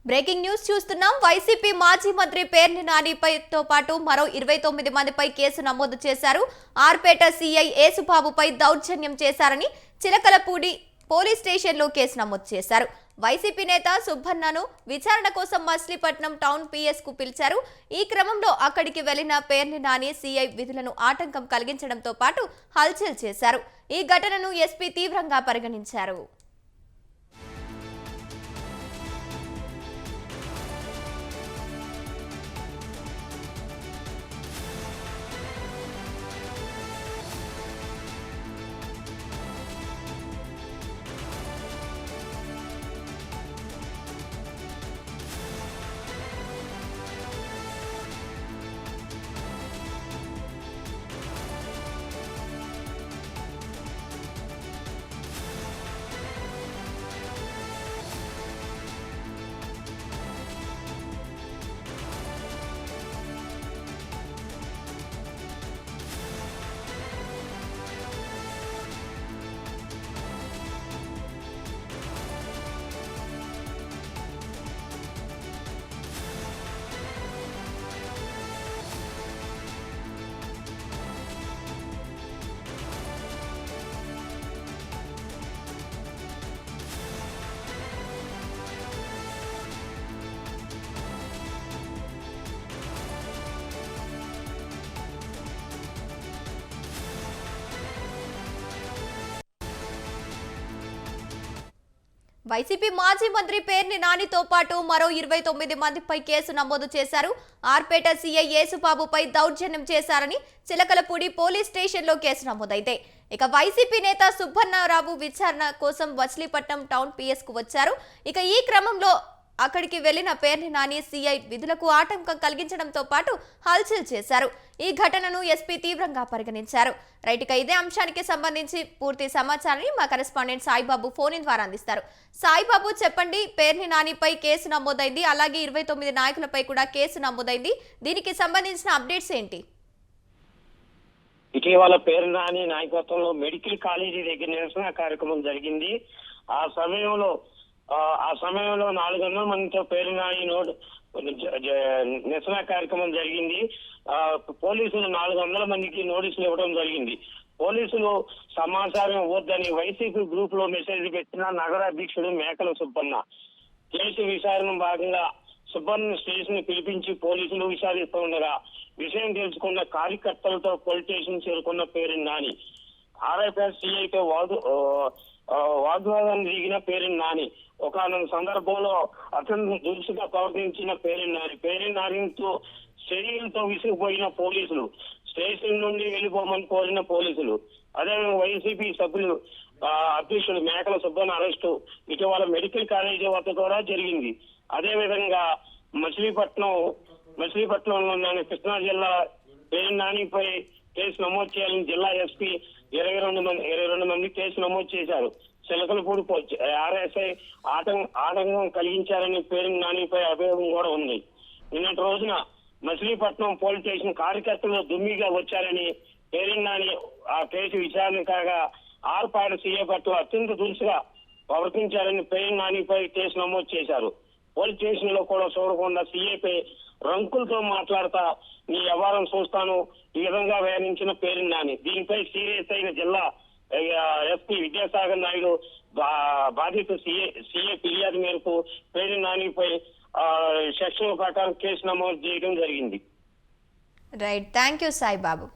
Breaking news చూస్తున్నాం. YCP మాజీ మంత్రి పేర్ని నానితో పాటు మరో 29 మందిపై కేసు నమోదు చేశారు. ఆర్పేట సీఐ ఏసుబాబుపై దౌర్జన్యం చేశారని చిలకలపూడి పోలీస్ స్టేషన్లో కేసు నమోదు చేశారు. వైసీపీ నేత సుబ్బన్నను విచారణ కోసం మచిలీపట్నం టౌన్ పిఎస్ కు పిలిచారు. ఈ క్రమంలో అక్కడికి వెళ్లిన పేర్ని నాని సీఐ విధులను ఆటంకం కలిగించడంతో పాటు హల్చల్ చేశారు. ఈ ఘటనను ఎస్పీ తీవ్రంగా పరిగణించారు. వైసీపీ మాజీ మంత్రి పేర్ని నానితో పాటు మరో 29 మందిపై కేసు నమోదు చేశారు. ఆర్పేట సీఐ ఏసుబాబుపై దౌర్జన్యం చేశారని చిలకలపూడి పోలీస్ స్టేషన్లో కేసు నమోదైతే ఇక వైసీపీ నేత సుబ్బన్నరావు విచారణ కోసం మచిలీపట్నం టౌన్ పిఎస్ కు వచ్చారు. ఇక ఈ క్రమంలో అక్కడికి వెళ్లిన పేర్ని నాని సీఐ విధులకు ఆటంకం కలిగించడంతో పాటు హల్చల్ చేశారు. ఈ ఘటనను ఎస్పీ తీవ్రంగా పరిగణించారు. రైట్, ఇక ఇదే అంశానికి సంబంధించి పూర్తి సమాచారాన్ని మా కరెస్పాండెంట్ సాయిబాబు ఫోన్ ఇన్ ద్వారా అందిస్తారు. సాయిబాబు, చెప్పండి, పేర్ని నానిపై కేసు నమోదైంది, అలాగే 29 నాయకులపై కూడా కేసు నమోదైంది. దీనికి సంబంధించిన అప్డేట్స్ ఏంటి? ఇటీవల పేర్ని నాని నాయకత్వంలో మెడికల్ కాలేజీ దగ్గర నిరసన కార్యక్రమం జరిగింది. ఆ సమయంలో 400 మందితో పేర్ని నాని నిరసన కార్యక్రమం జరిగింది. పోలీసులు 400 మందికి నోటీసులు ఇవ్వడం జరిగింది. పోలీసులు సమాచారం ఇవ్వద్దని వైసీపీ గ్రూప్ లో మెసేజ్ పెట్టిన నగర అధ్యక్షుడు మేకల సుబ్బన్న కేసు విచారణ భాగంగా సుబ్బన్న స్టేషన్ పిలిపించి పోలీసులు విచారిస్తూ ఉండగా విషయం తెలుసుకున్న కార్యకర్తలతో పోలీస్ స్టేషన్ చేరుకున్న పేర్ని నాని ఆర్ఐపీ సిఐతో వాగ్వాదాన్ని దిగిన పేర్ని నాని ఒకనొక సందర్భంలో అతను దురుసుగా ప్రవర్తించిన పేర్ని నానితో శరీరంతో విసిగిపోయిన పోలీసులు, స్టేషన్ నుండి వెళ్లిపోమని కోరిన పోలీసులు, అదే వైసీపీ సభ్యులు అధ్యక్షుడు మేకల సుబ్బన్న అరెస్టు ఇటీవల మెడికల్ కాలేజీ వద్ద కూడా జరిగింది. అదే విధంగా మచిలీపట్నంలోని కృష్ణా జిల్లా పేర్ని నానిపై కేసు నమోదు చేయాలని జిల్లా ఎస్పీ 22 మంది కేసు నమోదు చేశారు. చిలకలపూడి ఆర్ఎస్ఐ ఆటంకం కలిగించారని పేర్ని నానిపై అభియోగం కూడా ఉంది. నిన్నటి రోజున మచిలీపట్నం పోలీస్ స్టేషన్ కార్యకర్తలు దుమ్మిగా వచ్చారని పేర్ని నాని ఆ కేసు విచారణ కాగా ఆర్పాడు సీఏ పట్ల అత్యంత దురుసుగా ప్రవర్తించారని పేర్ని నానిపై కేసు నమోదు చేశారు. పోలీస్ స్టేషన్ లో కూడా చూడకుండా సీఏపై రంకులతో మాట్లాడతా నీ వ్యవహారం చూస్తాను ఈ విధంగా వ్యవహరించిన పేర్ని నాని. దీనిపై సీరియస్ అయిన జిల్లా ఎస్పీ విద్యాసాగర్ నాయుడు బాధిత సీఏ ఫిర్యాదు మేరకు పేర్ని నానిపై సెక్షన్ ప్రకారం కేసు నమోదు చేయడం జరిగింది. Right, thank you Saibaba.